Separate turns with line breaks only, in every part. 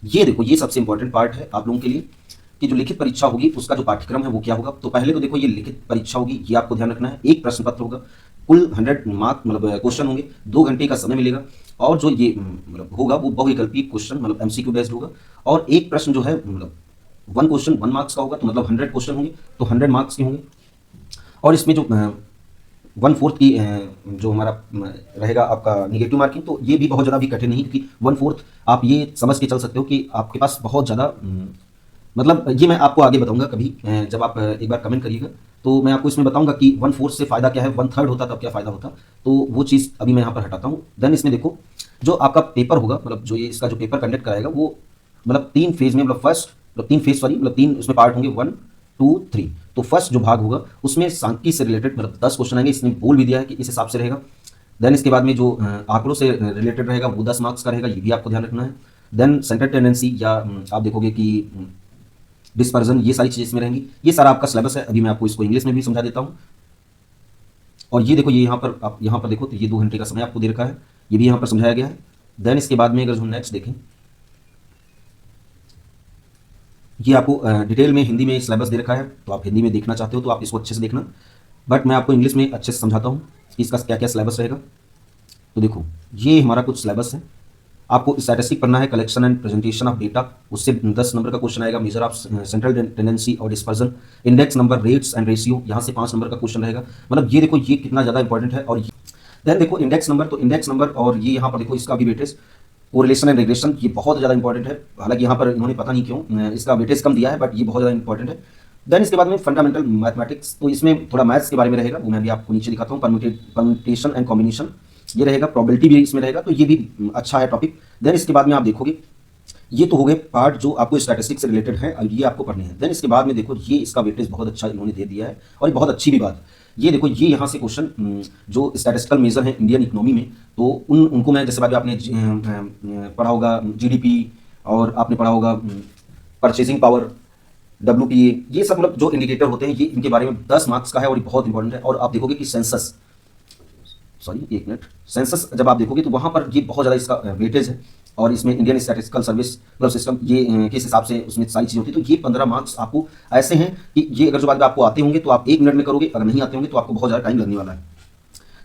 ये देखो, ये सबसे इंपॉर्टेंट पार्ट है आप लोगों के लिए कि जो लिखित परीक्षा होगी उसका जो पाठ्यक्रम है वो क्या होगा। तो पहले तो देखो, ये लिखित परीक्षा होगी, ये आपको ध्यान रखना है। एक प्रश्न पत्र होगा, कुल 100 मार्क मतलब क्वेश्चन होंगे, 2 घंटे का समय मिलेगा। और जो ये मतलब होगा वो बहुविकल्पी क्वेश्चन मतलब एमसीक्यू बेस्ड होगा। और एक प्रश्न जो है मतलब 1 क्वेश्चन 1 मार्क्स का होगा, तो मतलब 100 क्वेश्चन होंगे तो 100 मार्क्स के होंगे। और इसमें जो 1/4 की जो हमारा रहेगा आपका निगेटिव मार्किंग, तो ये भी बहुत ज़्यादा भी कठिन नहीं, क्योंकि 1/4 आप ये समझ के चल सकते हो कि आपके पास बहुत ज़्यादा मतलब ये मैं आपको आगे बताऊंगा कभी, जब आप एक बार कमेंट करिएगा तो मैं आपको इसमें बताऊंगा कि 1/4 से फ़ायदा क्या है, 1/3 होता तब क्या फ़ायदा होता। तो वो चीज़ अभी मैं यहाँ पर हटाता हूँ। देन इसमें देखो, जो आपका पेपर होगा मतलब जो ये इसका जो पेपर कंडक्ट कराएगा वो मतलब 3 फेज़ में, मतलब फर्स्ट मतलब 3 फेज़ सॉरी मतलब 3 उसमें पार्ट होंगे, 1 2 3। तो फर्स्ट जो भाग होगा उसमें सांख्यिकी से रिलेटेड मतलब 10 क्वेश्चन आएंगे, इसने बोल भी दिया है कि इस हिसाब से रहेगा। देन इसके बाद में जो आंकड़ों से रिलेटेड रहेगा वो 10 मार्क्स का रहेगा, ये भी आपको ध्यान रखना है। देन सेंटर टेंडेंसी या आप देखोगे कि डिस्पर्जन, ये सारी चीज़ें इसमें रहेंगी। ये सारा आपका सिलेबस है, अभी मैं आपको इसको इंग्लिश में भी समझा देता हूँ। और ये देखो, ये यहाँ पर आप यहाँ पर देखो तो ये 2 घंटे का समय आपको दे रखा है, ये भी यहाँ पर समझाया गया है। देन इसके बाद में अगर हम नेक्स्ट देखें, ये आपको डिटेल में हिंदी में सिलेबस दे रखा है, तो आप हिंदी में देखना चाहते हो तो आप इसको अच्छे से देखना। बट मैं आपको इंग्लिश में अच्छे से समझाता हूँ कि इसका क्या क्या सिलेबस रहेगा। तो देखो, ये हमारा कुछ सिलेबस है। आपको स्टैटिस्टिक पढ़ना है, collection and presentation of data, उससे 10 नंबर का क्वेश्चन आएगा। मेजर ऑफ सेंट्रल टेंडेंसी और dispersion, index number, rates and ratio, यहाँ से 5 नंबर का क्वेश्चन रहेगा। मतलब ये देखो, ये कितना ज़्यादा इंपॉर्टेंट है। और देन देखो इंडेक्स नंबर, तो इंडेक्स नंबर और ये यहाँ पर देखो इसका भी वेटेज, कोरिलेशन एंड रिग्रेशन, ये बहुत ज़्यादा इंपॉर्टेंट है। हालांकि यहाँ पर इन्होंने पता नहीं क्यों इसका वेटेज कम दिया है, बट ये बहुत ज़्यादा इंपॉर्टेंट है। देन इसके बाद में फंडामेंटल मैथमेटिक्स, तो इसमें थोड़ा मैथ्स के बारे में रहेगा, वो मैं भी आपको नीचे दिखाता हूँ। परम्यूटेशन एंड कॉम्बिनेशन ये रहेगा, प्रोबेबिलिटी भी इसमें रहेगा, तो ये भी अच्छा है टॉपिक। देन इसके बाद में आप देखोगे, ये तो हो गए पार्ट जो आपको स्टैटिस्टिक्स से रिलेटेड है और ये आपको पढ़ने हैं। देन इसके बाद में देखो, ये इसका वेटेज बहुत अच्छा इन्होंने दे दिया है, और ये बहुत अच्छी भी बात। ये देखो, ये यहाँ से क्वेश्चन जो स्टैटिस्टिकल मेजर हैं इंडियन इकोनॉमी में, तो उनको मैं जैसे बात आपने पढ़ा होगा जीडीपी, और आपने पढ़ा होगा परचेजिंग पावर, डब्ल्यूपीए, ये सब मतलब जो इंडिकेटर होते हैं, ये इनके बारे में 10 मार्क्स का है और ये बहुत इंपॉर्टेंट है। और आप देखोगे कि सेंसस, सॉरी एक मिनट, सेंसस जब आप देखोगे तो वहाँ पर ये बहुत ज़्यादा इसका वेटेज है, और इसमें इंडियन स्टैटिस्टिकल सर्विस मतलब सिस्टम ये किस हिसाब से उसमें सारी चीज़ें होती है। तो ये 15 मार्क्स आपको ऐसे हैं कि ये अगर जो बात आपको आते होंगे तो आप 1 मिनट में करोगे, अगर नहीं आते होंगे तो आपको बहुत ज़्यादा टाइम लगने वाला है।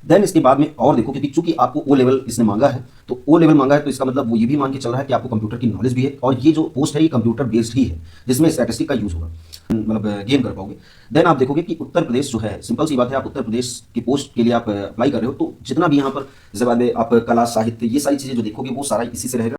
देन इसके बाद में और देखो, क्योंकि चूंकि आपको ओ लेवल इसने मांगा है, तो ओ लेवल मांगा है तो इसका मतलब वो ये भी मान के चल रहा है कि आपको कंप्यूटर की नॉलेज भी है, और ये जो पोस्ट है ये कंप्यूटर बेस्ड ही है, जिसमें स्टैटिस्टिक का यूज होगा, मतलब गेन कर पाओगे। देन आप देखोगे कि उत्तर प्रदेश जो है, सिंपल सी बात है, आप उत्तर प्रदेश की पोस्ट के लिए आप अप्लाई कर रहे हो, तो जितना भी यहाँ पर जैसे बाद में आप कला साहित्य ये सारी चीज़ें जो देखोगे वो सारा इसी से रहेगा।